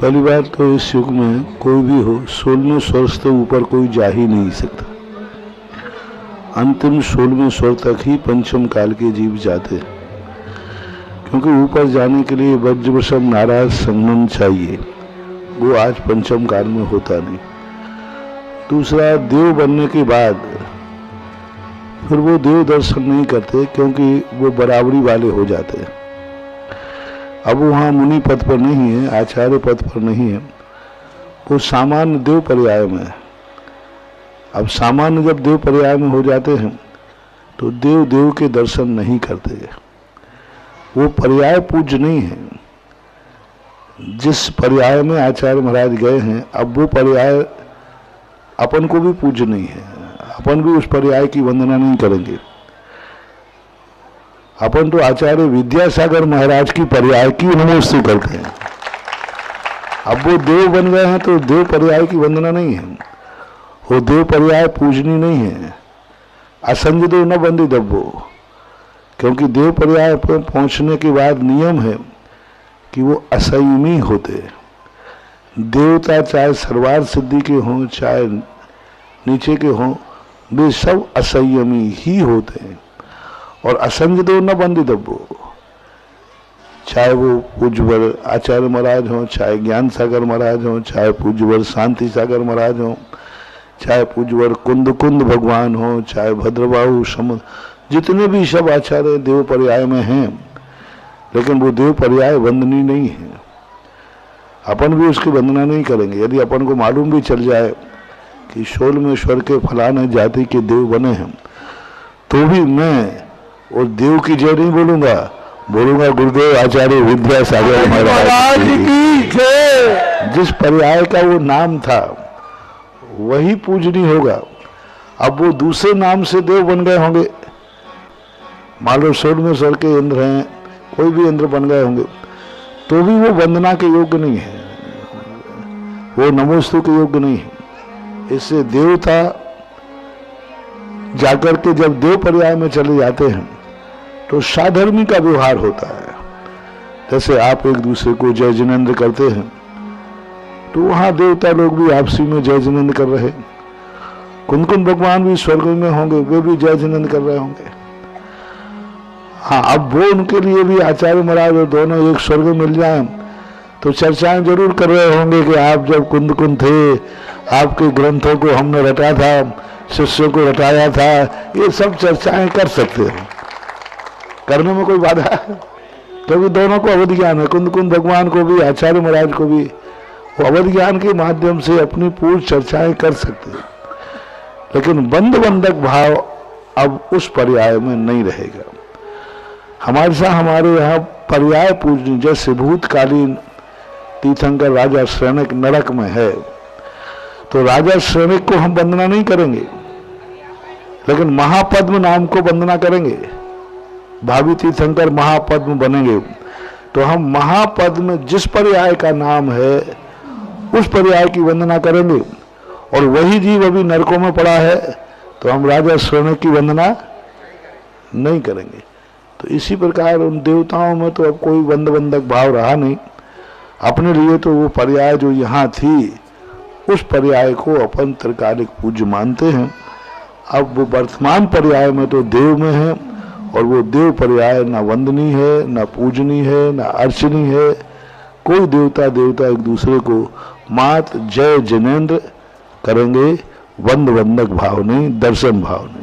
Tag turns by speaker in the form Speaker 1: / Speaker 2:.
Speaker 1: पहली बात तो इस युग में कोई भी हो 16वें स्वर से ऊपर कोई जा ही नहीं सकता। अंतिम 16वें स्वर तक ही पंचम काल के जीव जाते हैं, क्योंकि ऊपर जाने के लिए वज्रवशम नाराज संगम चाहिए, वो आज पंचम काल में होता नहीं। दूसरा, देव बनने के बाद फिर वो देव दर्शन नहीं करते, क्योंकि वो बराबरी वाले हो जाते हैं। अब वहाँ मुनि पद पर नहीं है, आचार्य पद पर नहीं है, वो सामान्य देव पर्याय में है। अब सामान्य जब देव पर्याय में हो जाते हैं तो देव देव के दर्शन नहीं करते, वो पर्याय पूज्य नहीं है। जिस पर्याय में आचार्य महाराज गए हैं, अब वो पर्याय अपन को भी पूज्य नहीं है, अपन भी उस पर्याय की वंदना नहीं करेंगे। अपन तो आचार्य विद्यासागर महाराज की पर्याय की नमोस्तु करते हैं। अब वो देव बन गए हैं तो देव पर्याय की वंदना नहीं है, वो देव पर्याय पूजनी नहीं है। असंजदो न बंदी दब्बो, क्योंकि देव पर्याय पर पहुंचने के बाद नियम है कि वो असंयमी होते। देवता चाहे सर्वार्थ सिद्धि के हों चाहे नीचे के हों, वे सब असंयमी ही होते हैं। और असंजदो न बंदी दब्बो, चाहे वो पूज्यवर आचार्य महाराज हों, चाहे ज्ञान सागर महाराज हों, चाहे पूज्यवर शांति सागर महाराज हों, चाहे पूज्यवर कुंद कुंद भगवान हों, चाहे भद्रबाहु समुद्र, जितने भी सब आचार्य देव पर्याय में हैं, लेकिन वो देव पर्याय वंदनीय नहीं है। अपन भी उसकी वंदना नहीं करेंगे। यदि अपन को मालूम भी चल जाए कि 16वें स्वर के फलाने जाति के देव बने हैं, तो भी मैं और देव की जय नहीं बोलूंगा, बोलूंगा गुरुदेव आचार्य विद्यासागर महाराज की जय। जिस पर्याय का वो नाम था वही पूजनीय होगा। अब वो दूसरे नाम से देव बन गए होंगे, मान लो 16वें स्वर के इंद्र हैं, कोई भी इंद्र बन गए होंगे, तो भी वो वंदना के योग्य नहीं है, वो नमोस्तु के योग्य नहीं है। इससे देवता जाकर के जब देव पर्याय में चले जाते हैं तो साधर्मी का व्यवहार होता है। जैसे आप एक दूसरे को जय जिनेंद्र करते हैं, तो वहां देवता लोग भी आपसी में जय जिनेंद्र कर रहे। कुंद भगवान भी स्वर्ग में होंगे, वे भी जय जिनेंद्र कर रहे होंगे। हाँ, अब वो उनके लिए भी आचार्य महाराज और दोनों एक स्वर्ग में मिल जाएं तो चर्चाएं जरूर कर रहे होंगे कि आप जब कुंद थे, आपके ग्रंथों को हमने रटा था, शिष्यों को रटाया था। ये सब चर्चाएं कर सकते हैं, करने में कोई बाधा है, क्योंकि दोनों को अवध ज्ञान है। कुंद भगवान को भी आचार्य महाराज को भी वो अवध ज्ञान के माध्यम से अपनी पूर्ण चर्चाएं कर सकते हैं। लेकिन बंद बंधक भाव अब उस पर्याय में नहीं रहेगा। हमारे यहाँ पर्याय पूजनी, जैसे भूतकालीन तीर्थंकर राजा श्रेणिक नरक में है, तो राजा श्रेणिक को हम वंदना नहीं करेंगे, लेकिन महापद्म नाम को वंदना करेंगे। भावी तीर्थंकर महापद्म बनेंगे तो हम महापद्म जिस पर्याय का नाम है उस पर्याय की वंदना करेंगे। और वही जीव अभी नरकों में पड़ा है तो हम राजा श्रेणिक की वंदना नहीं करेंगे। तो इसी प्रकार उन देवताओं में तो अब कोई बंधक भाव रहा नहीं। अपने लिए तो वो पर्याय जो यहाँ थी, उस पर्याय को अपन त्रिकालिक पूज्य मानते हैं। अब वो वर्तमान पर्याय में तो देव में है, और वो देव पर्याय ना वंदनीय है, ना पूजनीय है, ना अर्चनीय है। कोई देवता एक दूसरे को मात जय जिनेंद्र करेंगे, वंदक भाव नहीं, दर्शन भाव नहीं।